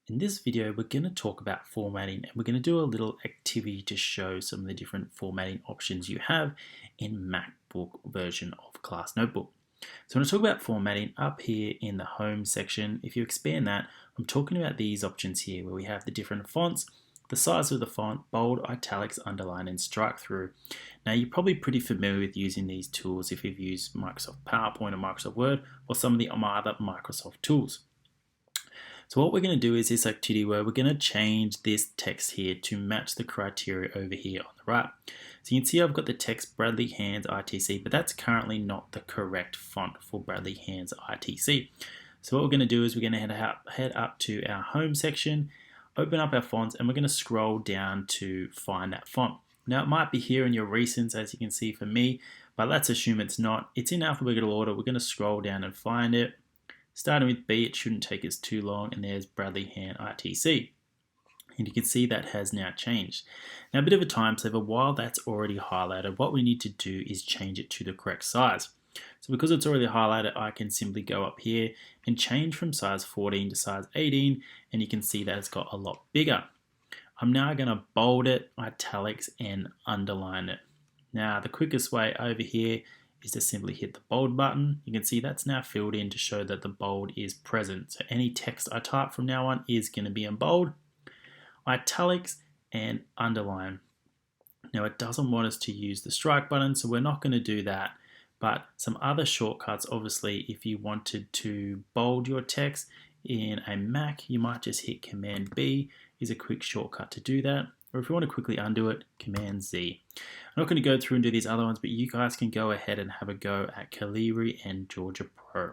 In this video, we're going to talk about formatting and we're going to do a little activity to show some of the different formatting options you have in MacBook version of Class Notebook. So when I talk about formatting up here in the home section, if you expand that, I'm talking about these options here where we have the different fonts, the size of the font, bold, italics, underline, and strike through. Now you're probably pretty familiar with using these tools if you've used Microsoft PowerPoint or Microsoft Word or some of the other Microsoft tools. So what we're going to do is this activity where we're going to change this text here to match the criteria over here on the right. So you can see I've got the text Bradley Hands ITC, but that's currently not the correct font for Bradley Hands ITC. So what we're going to do is we're going to head up to our home section, open up our fonts, and we're going to scroll down to find that font. Now it might be here in your recents, as you can see for me, but let's assume it's not. It's in alphabetical order. We're going to scroll down and find it. Starting with B, it shouldn't take us too long, and there's Bradley Hand ITC. And you can see that has now changed. Now a bit of a time saver, while that's already highlighted, what we need to do is change it to the correct size. So because it's already highlighted, I can simply go up here and change from size 14 to size 18, and you can see that it's got a lot bigger. I'm now going to bold it, italics, and underline it. Now the quickest way over here is to simply hit the bold button. You can see that's now filled in to show that the bold is present. So any text I type from now on is going to be in bold, italics, and underline. Now it doesn't want us to use the strike button, so we're not going to do that. But some other shortcuts, obviously, if you wanted to bold your text in a Mac, you might just hit Command B is a quick shortcut to do that. Or if you want to quickly undo it, Command Z. I'm not going to go through and do these other ones, but you guys can go ahead and have a go at Calibri and Georgia Pro.